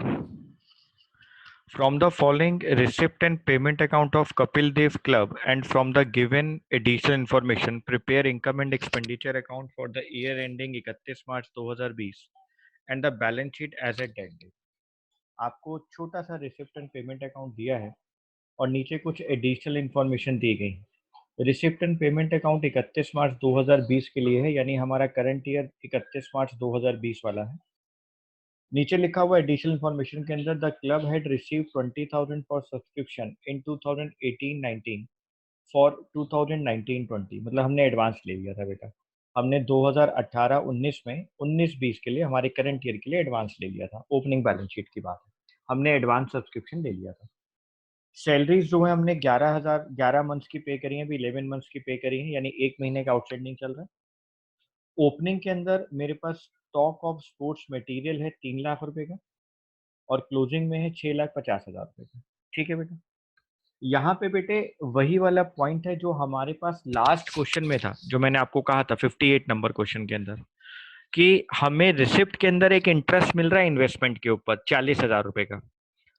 From the following receipt and payment account of Kapil Dev Club and from the given additional information, prepare income and expenditure account for the year ending 31 March 2020 and the balance sheet as at that date. आपको छोटा सा रिसिप्ट एंड पेमेंट अकाउंट दिया है और नीचे कुछ एडिशनल इन्फॉर्मेशन दी गई है। Receipt and payment account 31 March 2020 के लिए है, यानी हमारा करंट ईयर 31 मार्च 2020 वाला है। नीचे लिखा हुआ एडिशनल इन्फॉर्मेशन के अंदर the club had receive 20,000 for subscription in 2018-19 for 2019-20, मतलब हमने एडवांस ले लिया था बेटा। हमने 2018-19 में 19-20 के लिए हमारे करंट ईयर के लिए एडवांस ले लिया था। ओपनिंग बैलेंस शीट की बात है, हमने एडवांस सब्सक्रिप्शन ले लिया था। सैलरीज जो है हमने 11 मंथ्स की पे करी है, अभी 11 मंथ्स की पे करी है, यानी एक महीने का आउटस्टैंडिंग चल रहा है। ओपनिंग के अंदर मेरे पास स्टॉक ऑफ स्पोर्ट्स मटेरियल है 3 लाख रुपए का और क्लोजिंग में है 6,50,000 रुपए का। ठीक है बेटा, यहाँ पे बेटे वही वाला पॉइंट है जो हमारे पास लास्ट क्वेश्चन में था, जो मैंने आपको कहा था 58 नंबर क्वेश्चन के अंदर, कि हमें रिसिप्ट के अंदर एक इंटरेस्ट मिल रहा है इन्वेस्टमेंट के ऊपर 40,000 रुपए का,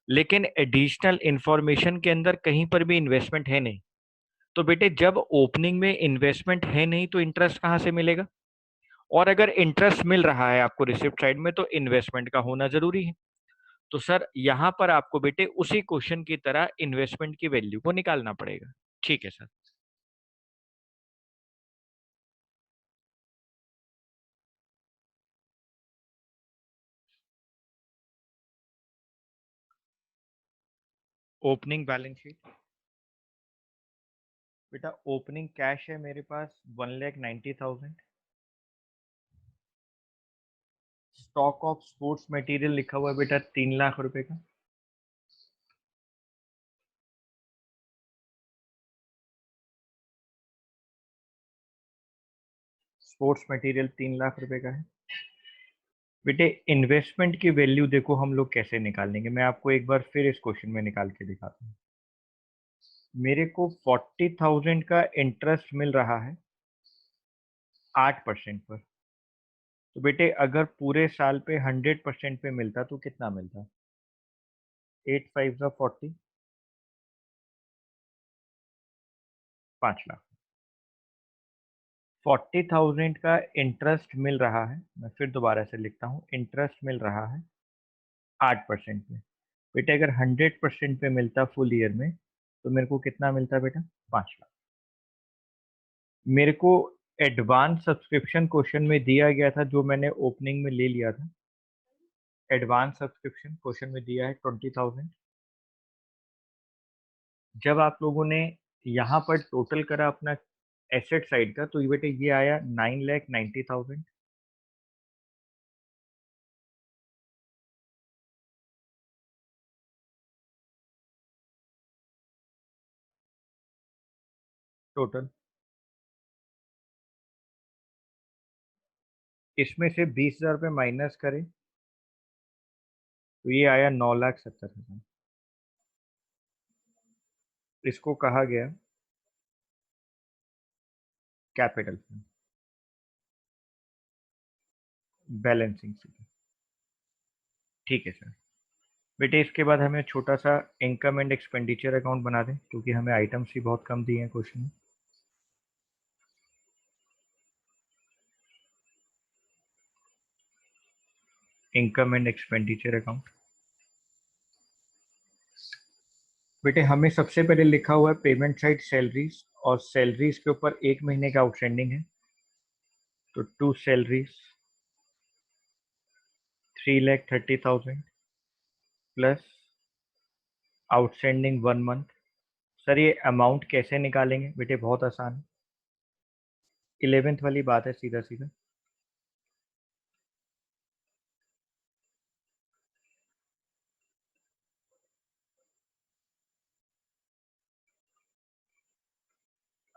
लेकिन एडिशनल इंफॉर्मेशन के अंदर कहीं पर भी इन्वेस्टमेंट है नहीं। तो बेटे जब ओपनिंग में इन्वेस्टमेंट है नहीं तो इंटरेस्ट कहाँ से मिलेगा? और अगर इंटरेस्ट मिल रहा है आपको रिसिप्ट साइड में तो इन्वेस्टमेंट का होना जरूरी है। तो सर यहाँ पर आपको बेटे उसी क्वेश्चन की तरह इन्वेस्टमेंट की वैल्यू को निकालना पड़ेगा। ठीक है सर। ओपनिंग बैलेंस शीट बेटा, ओपनिंग कैश है मेरे पास 1,90,000। स्टॉक ऑफ स्पोर्ट्स मटेरियल लिखा हुआ है बेटा 3 लाख रुपए का। स्पोर्ट्स मटेरियल 3 लाख रुपए का है। बेटे इन्वेस्टमेंट की वैल्यू देखो हम लोग कैसे निकालेंगे, मैं आपको एक बार फिर इस क्वेश्चन में निकाल के दिखाता हूँ। मेरे को 40,000 का इंटरेस्ट मिल रहा है 8% पर। तो बेटे अगर पूरे साल पे 100% पे मिलता तो कितना मिलता? 8 5 का 40, 5 लाख। 40,000 का इंटरेस्ट मिल रहा है, मैं फिर दोबारा से लिखता हूँ, इंटरेस्ट मिल रहा है 8% पे। बेटे अगर 100% पे मिलता फुल ईयर में तो मेरे को कितना मिलता बेटा? 5 लाख। मेरे को एडवांस सब्सक्रिप्शन क्वेश्चन में दिया गया था, जो मैंने ओपनिंग में ले लिया था। एडवांस सब्सक्रिप्शन क्वेश्चन में दिया है 20,000। जब आप लोगों ने यहाँ पर टोटल करा अपना एसेट साइड का तो ये बेटे ये आया 9,90,000। टोटल इसमें से 20,000 रुपये माइनस करें तो ये आया 9,70,000। इसको कहा गया कैपिटल फंड, बैलेंसिंग शीट। ठीक है सर। बेटे इसके बाद हमें छोटा सा इनकम एंड एक्सपेंडिचर अकाउंट बना दें, क्योंकि हमें आइटम्स ही बहुत कम दिए हैं क्वेश्चन में। इनकम एंड एक्सपेंडिचर अकाउंट बेटे हमें सबसे पहले लिखा हुआ है पेमेंट साइड सैलरीज, और सैलरीज के ऊपर एक महीने का आउटस्टैंडिंग है, तो 2 salaries 3,30,000 plus outstanding 1 month. Sir ये अमाउंट कैसे निकालेंगे? बेटे बहुत आसान है, 11th वाली बात है, सीधा सीधा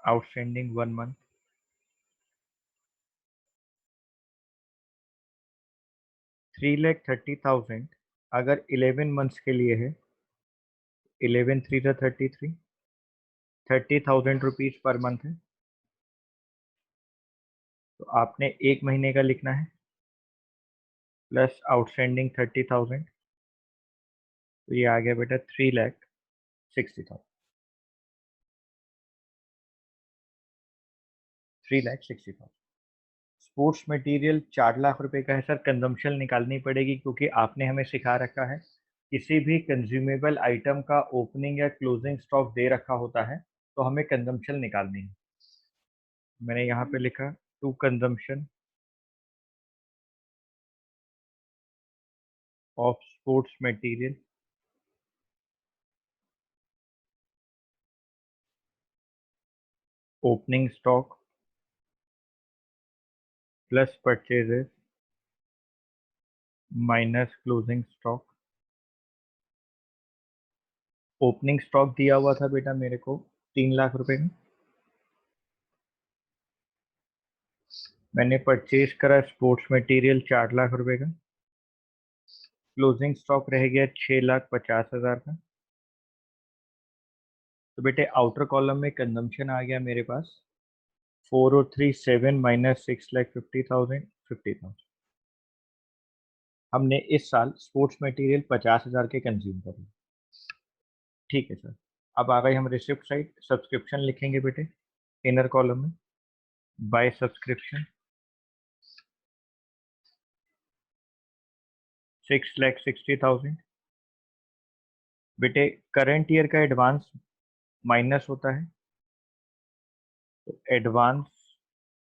आउटस्टैंडिंग 1 मंथ 3,30,000 अगर 11 मंथ्स के लिए है, 11 3 33, 30,000 रुपीज पर मंथ है। तो आपने एक महीने का लिखना है प्लस आउटस्टैंडिंग 30,000 तो ये आ गया बेटा 3,60,000, 3,60,000। स्पोर्ट्स मटेरियल 4 लाख रुपए का है सर। कंजम्पशन निकालनी पड़ेगी क्योंकि आपने हमें सिखा रखा है किसी भी कंज्यूमेबल आइटम का ओपनिंग या क्लोजिंग स्टॉक दे रखा होता है तो हमें कंजम्पशन निकालनी है। मैंने यहाँ पे लिखा to consumption of sports material opening stock plus purchases minus closing stock. Opening stock दिया हुआ था बेटा मेरे को 3 लाख रुपए का। मैंने परचेज करा स्पोर्ट्स मटेरियल 4 लाख रुपए का। क्लोजिंग स्टॉक रह गया 6,50,000 का। तो बेटे आउटर कॉलम में कंजम्पशन आ गया मेरे पास 4037 माइनस 6,50,000 50,000। हमने इस साल स्पोर्ट्स मटेरियल 50,000 के कंज्यूम कर लिए। ठीक है सर। अब आ गई हम रिसिप्ट साइड। सब्सक्रिप्शन लिखेंगे बेटे इनर कॉलम में, बाय सब्सक्रिप्शन 6,60,000। बेटे करंट ईयर का एडवांस माइनस होता है तो एडवांस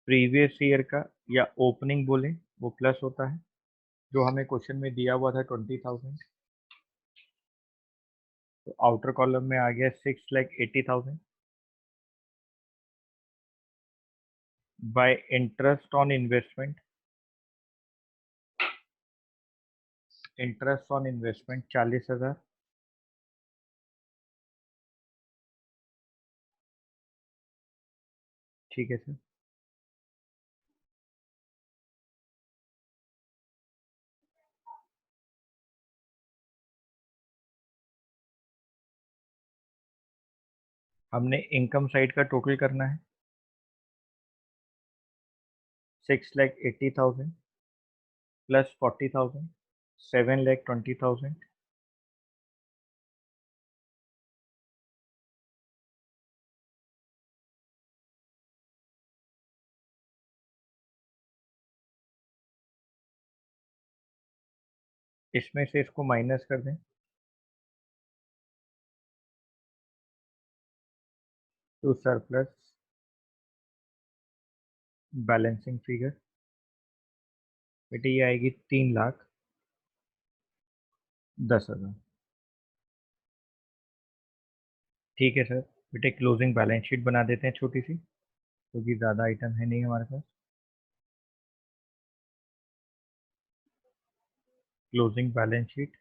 प्रीवियस ईयर का या ओपनिंग बोले वो प्लस होता है, जो हमें क्वेश्चन में दिया हुआ था 20,000। तो आउटर कॉलम में आ गया 6,80,000 bye interest on investment. Interest on investment 40,000। ठीक है सर। हमने इनकम साइड का टोटल करना है 6,80,000 प्लस 40,000 7,20,000। इसमें से इसको माइनस कर दें टू सरप्लस बैलेंसिंग फिगर। बेटे ये आएगी 3,10,000। ठीक है सर। बेटे क्लोजिंग बैलेंस शीट बना देते हैं छोटी सी क्योंकि ज़्यादा आइटम है नहीं हमारे पास। Closing balance sheet.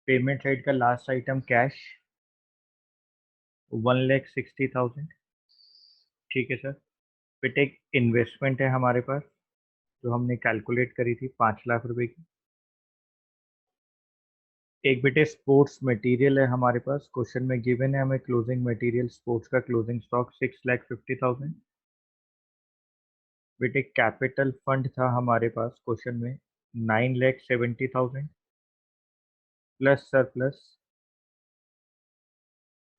Payment side का लास्ट आइटम कैश 1,60,000। ठीक है सर। बेटे एक इन्वेस्टमेंट है हमारे पास जो हमने कैलकुलेट करी थी 5 लाख रुपए की। एक बेटे स्पोर्ट्स मटेरियल है हमारे पास, क्वेश्चन में गिवन है हमें क्लोजिंग मटेरियल स्पोर्ट्स का क्लोजिंग स्टॉक 6,50,000। बेटे कैपिटल फंड था हमारे पास क्वेश्चन में 9,70,000 प्लस सरप्लस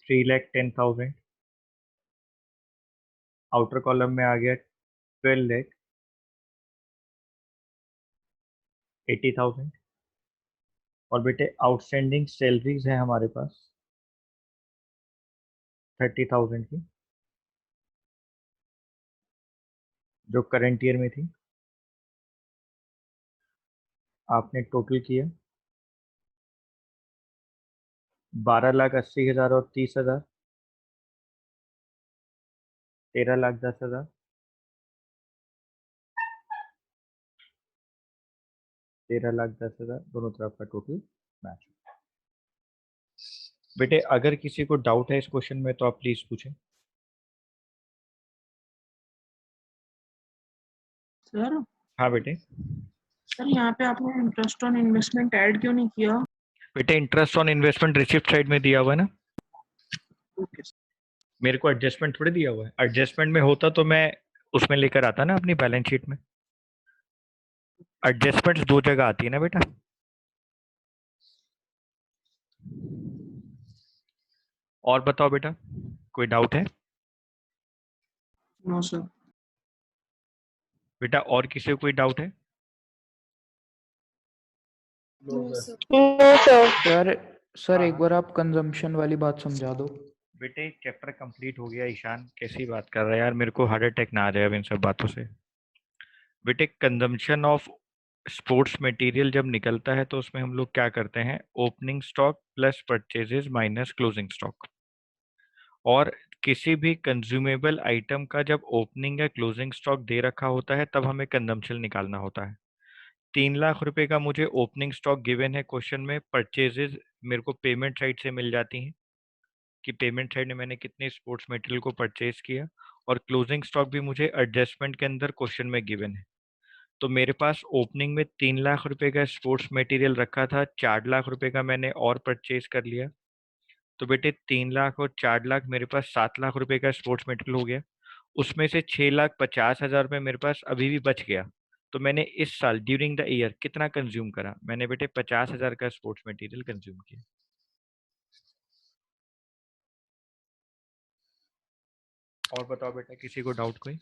3,10,000। आउटर कॉलम में आ गया 12,80,000। और बेटे आउटस्टैंडिंग सैलरीज है हमारे पास 30,000 की जो करंट ईयर में थी। आपने टोटल किया 12,80,000 और 30,000 13,10,000 13,10,000 दोनों तरफ का टोटल मैच। बेटे अगर किसी को डाउट है इस क्वेश्चन में तो आप प्लीज पूछें। सर हाँ बेटे। सर यहाँ पे आपने इंटरेस्ट ऑन इन्वेस्टमेंट ऐड क्यों नहीं किया? बेटे interest on investment receipt side में दिया हुआ है ना। ओके मेरे को एडजस्टमेंट थोड़ी दिया हुआ है। एडजस्टमेंट में होता तो मैं उसमें लेकर आता ना अपनी बैलेंस शीट में। एडजस्टमेंट्स दो जगह आती है ना बेटा। और बताओ बेटा, कोई डाउट है नो सर। बेटा? और किसी को कोई डाउट है? No sir. No, sir. Sir हाँ, एक हाँ। बार आप कंजम्पशन वाली बात समझा दो। बेटे चैप्टर कंप्लीट हो गया। ईशान कैसी बात कर रहा है यार, मेरे को हार्ट अटैक ना आ जाए अब इन सब बातों से। बेटे कंजम्पशन ऑफ स्पोर्ट्स मटेरियल जब निकलता है तो उसमें हम लोग क्या करते हैं? Opening stock plus purchases minus closing stock. और किसी भी कंज्यूमेबल आइटम का जब ओपनिंग या क्लोजिंग स्टॉक दे रखा होता है तब हमें कंजम्पशन निकालना होता है। 3 लाख रुपए का मुझे ओपनिंग स्टॉक गिवन है क्वेश्चन में। परचेजेस मेरे को पेमेंट साइड से मिल जाती हैं कि पेमेंट साइड में मैंने कितने स्पोर्ट्स मटेरियल को परचेज किया, और क्लोजिंग स्टॉक भी मुझे एडजस्टमेंट के अंदर क्वेश्चन में गिवन है। तो मेरे पास ओपनिंग में 3 लाख रुपए का स्पोर्ट्स मटेरियल रखा था, 4 लाख रुपए का मैंने और परचेज कर लिया। तो बेटे 3 लाख और 4 लाख, मेरे पास 7 लाख रुपए का स्पोर्ट्स मटेरियल हो गया। उसमें से 6,50,000 रुपये मेरे पास अभी भी बच गया। तो मैंने इस साल ड्यूरिंग द ईयर कितना कंज्यूम करा? मैंने बेटे 50,000 का स्पोर्ट्स मटेरियल कंज्यूम किया। और बताओ बेटा, किसी को डाउट कोई?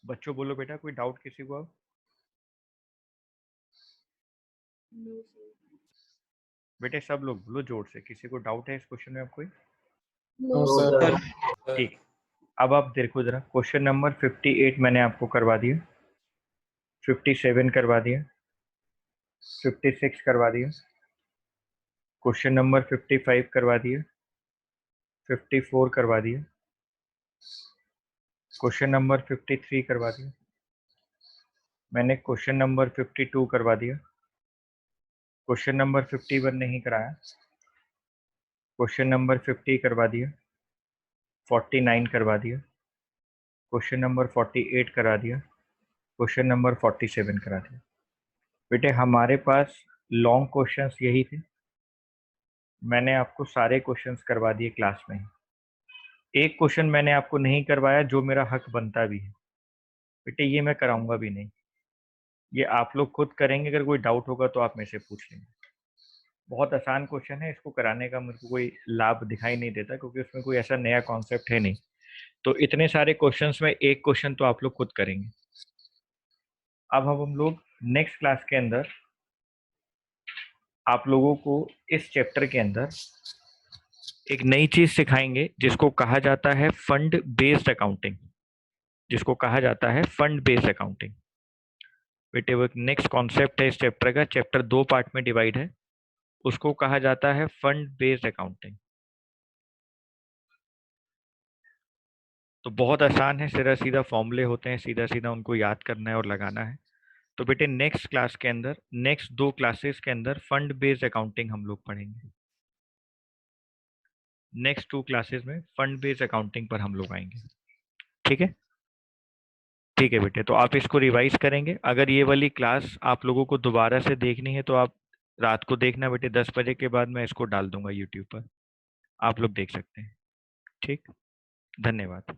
बच्चों बोलो बेटा, कोई डाउट किसी को? अब नो सर। बेटे सब लोग बोलो जोर से, किसी को डाउट है इस क्वेश्चन में? अब कोई? No No, sir. sir. ठीक। अब आप देखो जरा, क्वेश्चन नंबर 58 मैंने आपको करवा दिया, 57 करवा दिया, 56 करवा दिया, क्वेश्चन नंबर 55 करवा दिया, 54 करवा दिया, क्वेश्चन नंबर 53 करवा दिया, मैंने क्वेश्चन नंबर 52 करवा दिया, क्वेश्चन नंबर 51 नहीं कराया, क्वेश्चन नंबर 50 करवा दिया, 49 करवा दिया, क्वेश्चन नंबर 48 करा दिया, क्वेश्चन नंबर 47 करा दिया। बेटे हमारे पास लॉन्ग क्वेश्चंस यही थे, मैंने आपको सारे क्वेश्चंस करवा दिए क्लास में। एक क्वेश्चन मैंने आपको नहीं करवाया जो मेरा हक बनता भी है, बेटे ये मैं कराऊंगा भी नहीं, ये आप लोग खुद करेंगे। अगर कोई डाउट होगा तो आप मेरे से पूछ लेंगे। बहुत आसान क्वेश्चन है, इसको कराने का मुझको कोई लाभ दिखाई नहीं देता क्योंकि उसमें कोई ऐसा नया कॉन्सेप्ट है नहीं। तो इतने सारे क्वेश्चंस में एक क्वेश्चन तो आप लोग खुद करेंगे। अब हम लोग नेक्स्ट क्लास के अंदर आप लोगों को इस चैप्टर के अंदर एक नई चीज सिखाएंगे जिसको कहा जाता है फंड बेस्ड अकाउंटिंग, जिसको कहा जाता है फंड बेस्ड अकाउंटिंग। बेटे वो एक नेक्स्ट कॉन्सेप्ट है इस चैप्टर का, चैप्टर 2 पार्ट में डिवाइड है, उसको कहा जाता है फंड बेस्ड अकाउंटिंग। तो बहुत आसान है, सीधा सीधा फॉर्मूले होते हैं, सीधा सीधा उनको याद करना है और लगाना है। तो बेटे नेक्स्ट क्लास के अंदर, नेक्स्ट 2 क्लासेस के अंदर फंड बेस्ड अकाउंटिंग हम लोग पढ़ेंगे। नेक्स्ट 2 क्लासेस में फंड बेस्ड अकाउंटिंग पर हम लोग आएंगे। ठीक है? ठीक है बेटे, तो आप इसको रिवाइज करेंगे। अगर ये वाली क्लास आप लोगों को दोबारा से देखनी है तो आप रात को देखना बेटे, 10 बजे के बाद मैं इसको डाल दूंगा यूट्यूब पर, आप लोग देख सकते हैं। ठीक, धन्यवाद।